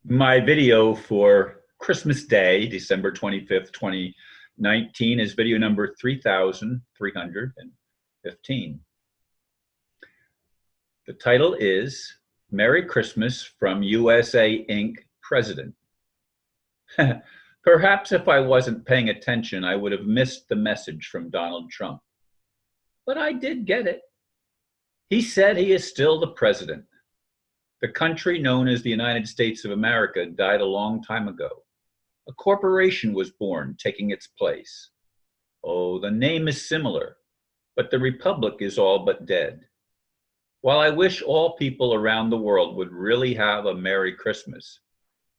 My video for Christmas Day, December 25th, 2019, is video number 3315. The title is Merry Christmas from USA Inc. President. Perhaps if I wasn't paying attention, I would have missed the message from Donald Trump. But I did get it. He said he is still the president. The country known as the United States of America died a long time ago. A corporation was born, taking its place. Oh, the name is similar, but the republic is all but dead. While I wish all people around the world would really have a Merry Christmas,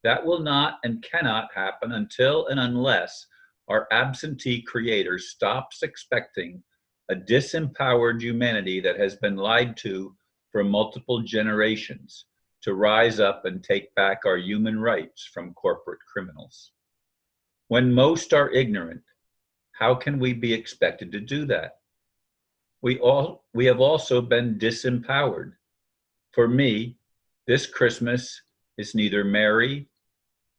that will not and cannot happen until and unless our absentee creator stops expecting a disempowered humanity that has been lied to for multiple generations to rise up and take back our human rights from corporate criminals. When most are ignorant, how can we be expected to do that? We have also been disempowered. For me, this Christmas is neither merry,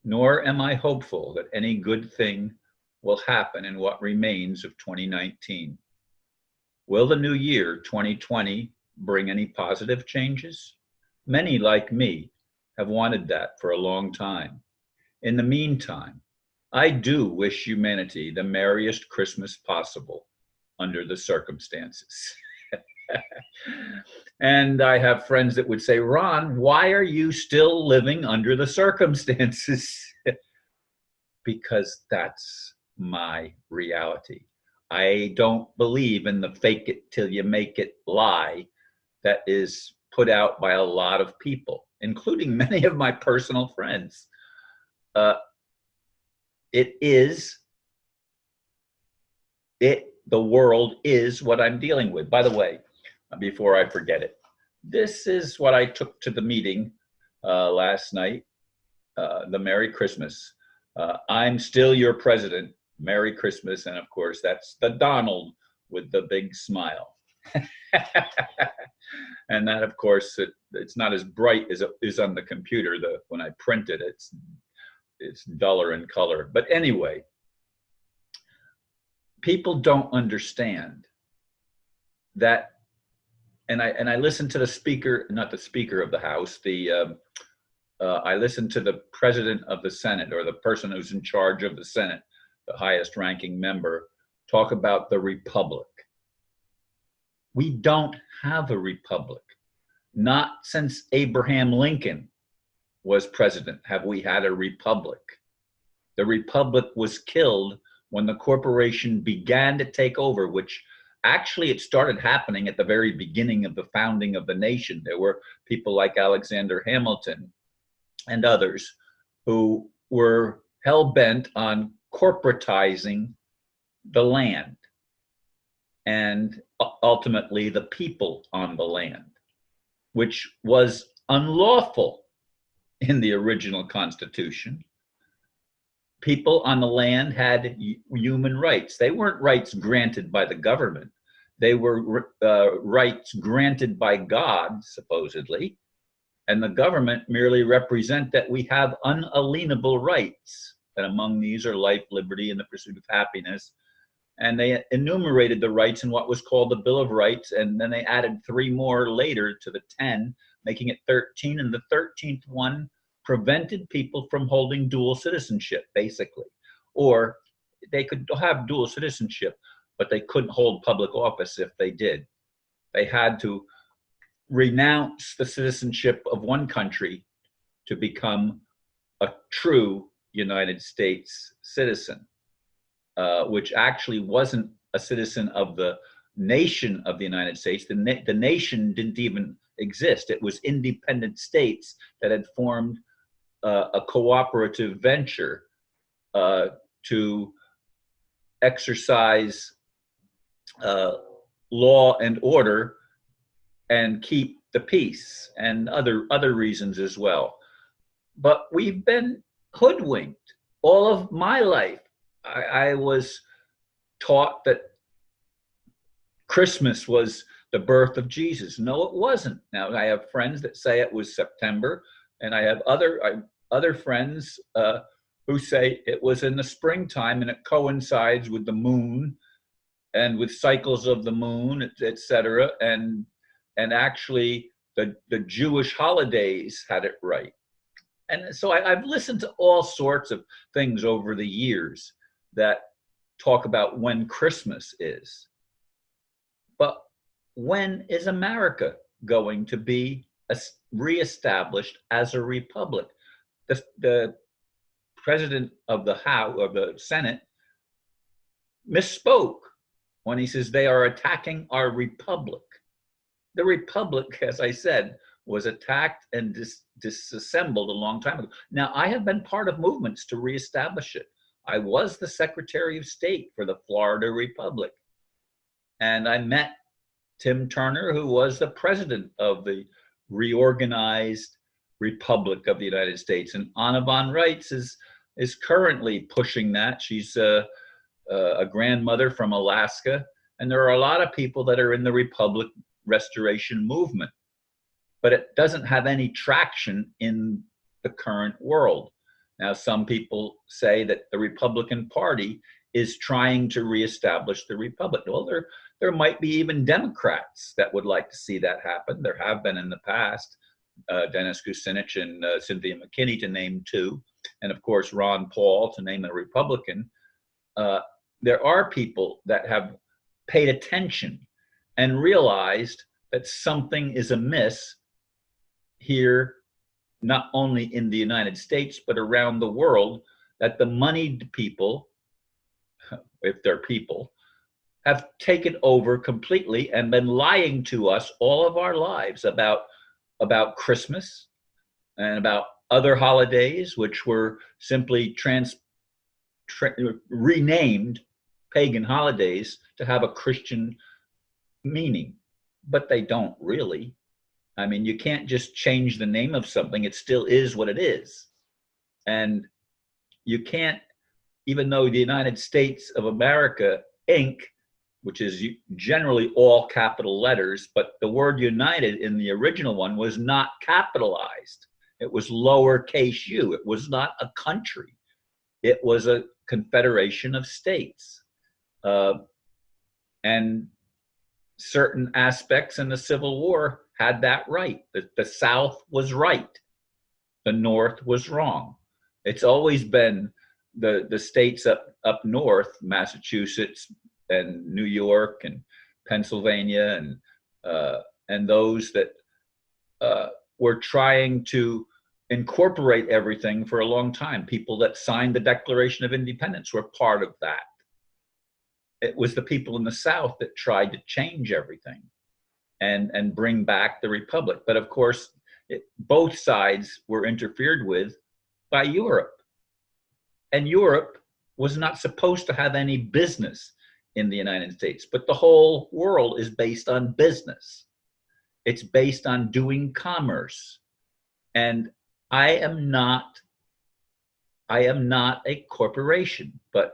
nor am I hopeful that any good thing will happen in what remains of 2019. Will the new year, 2020, bring any positive changes? Many, like me, have wanted that for a long time. In the meantime, I do wish humanity the merriest Christmas possible under the circumstances. And I have friends that would say, Ron, why are you still living under the circumstances? Because that's my reality. I don't believe in the fake it till you make it lie that is put out by a lot of people, including many of my personal friends. The world is what I'm dealing with. By the way, before I forget it, this is what I took to the meeting last night, the Merry Christmas. I'm still your president. Merry Christmas. And of course, that's the Donald with the big smile. And that, of course, it's not as bright as it is on the computer. When I print it, it's duller in color. But anyway, people don't understand that. And I listened to the speaker, not the Speaker of the House, I listened to the President of the Senate, or the person who's in charge of the Senate, the highest ranking member, talk about the republic. We don't have a republic. Not since Abraham Lincoln was president have we had a republic. The republic was killed when the corporation began to take over, which actually it started happening at the very beginning of the founding of the nation. There were people like Alexander Hamilton and others who were hell-bent on corporatizing the land and ultimately the people on the land, which was unlawful in the original Constitution. People on the land had human rights. They weren't rights granted by the government. They were rights granted by God, supposedly, and the government merely represent that we have unalienable rights, and among these are life, liberty, and the pursuit of happiness. And they enumerated the rights in what was called the Bill of Rights, and then they added 3 more later to the 10, making it 13, and the 13th one prevented people from holding dual citizenship, basically. Or they could have dual citizenship, but they couldn't hold public office if they did. They had to renounce the citizenship of one country to become a true United States citizen, which actually wasn't a citizen of the nation of the United States. The nation didn't even exist. It was independent states that had formed a cooperative venture to exercise law and order and keep the peace, and other reasons as well. But we've been hoodwinked all of my life. I was taught that Christmas was the birth of Jesus. No, it wasn't. Now, I have friends that say it was September, and I have other friends who say it was in the springtime and it coincides with the moon and with cycles of the moon, etc. And actually, the Jewish holidays had it right. And so I've listened to all sorts of things over the years that talk about when Christmas is. But when is America going to be reestablished as a republic? The president of the House, of the Senate, misspoke when he says they are attacking our republic. The republic, as I said, was attacked and disassembled a long time ago. Now, I have been part of movements to reestablish it. I was the Secretary of State for the Florida Republic. And I met Tim Turner, who was the president of the reorganized Republic of the United States. And Anna von Reitz is currently pushing that. She's a grandmother from Alaska. And there are a lot of people that are in the Republic restoration movement. But it doesn't have any traction in the current world. Now, some people say that the Republican Party is trying to reestablish the Republic. Well, there might be even Democrats that would like to see that happen. There have been in the past, Dennis Kucinich and Cynthia McKinney, to name two, and of course Ron Paul, to name a Republican. There are people that have paid attention and realized that something is amiss here, not only in the United States, but around the world, that the moneyed people, if they're people, have taken over completely and been lying to us all of our lives about Christmas and about other holidays, which were simply renamed pagan holidays to have a Christian meaning, but they don't really. I mean, you can't just change the name of something. It still is what it is. And you can't, even though the United States of America, Inc., which is generally all capital letters, but the word United in the original one was not capitalized. It was lowercase u. It was not a country. It was a confederation of states. And certain aspects in the Civil War had that right. The South was right. The North was wrong. It's always been the states up north, Massachusetts and New York and Pennsylvania and those that were trying to incorporate everything for a long time. People that signed the Declaration of Independence were part of that. It was the people in the South that tried to change everything and bring back the Republic. But of course, both sides were interfered with by Europe. And Europe was not supposed to have any business in the United States, but the whole world is based on business. It's based on doing commerce. And I am not a corporation, but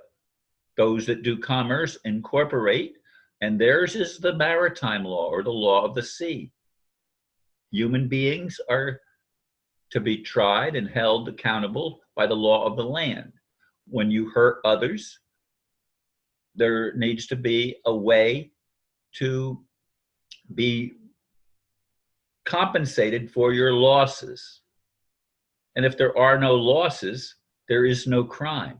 those that do commerce incorporate, and theirs is the maritime law or the law of the sea. Human beings are to be tried and held accountable by the law of the land. When you hurt others, there needs to be a way to be compensated for your losses. And if there are no losses, there is no crime.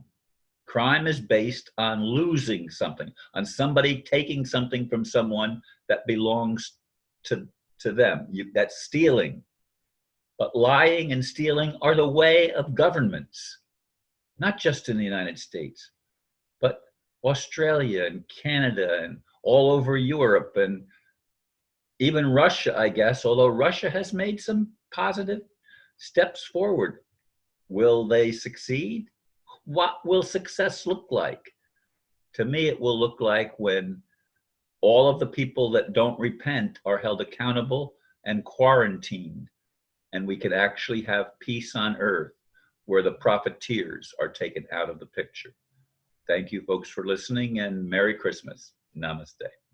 Crime is based on losing something, on somebody taking something from someone that belongs to them. That's stealing. But lying and stealing are the way of governments, not just in the United States, but Australia and Canada and all over Europe and even Russia, I guess, although Russia has made some positive steps forward. Will they succeed? What will success look like? To me, it will look like when all of the people that don't repent are held accountable and quarantined, and we can actually have peace on earth where the profiteers are taken out of the picture. Thank you, folks, for listening, and Merry Christmas. Namaste.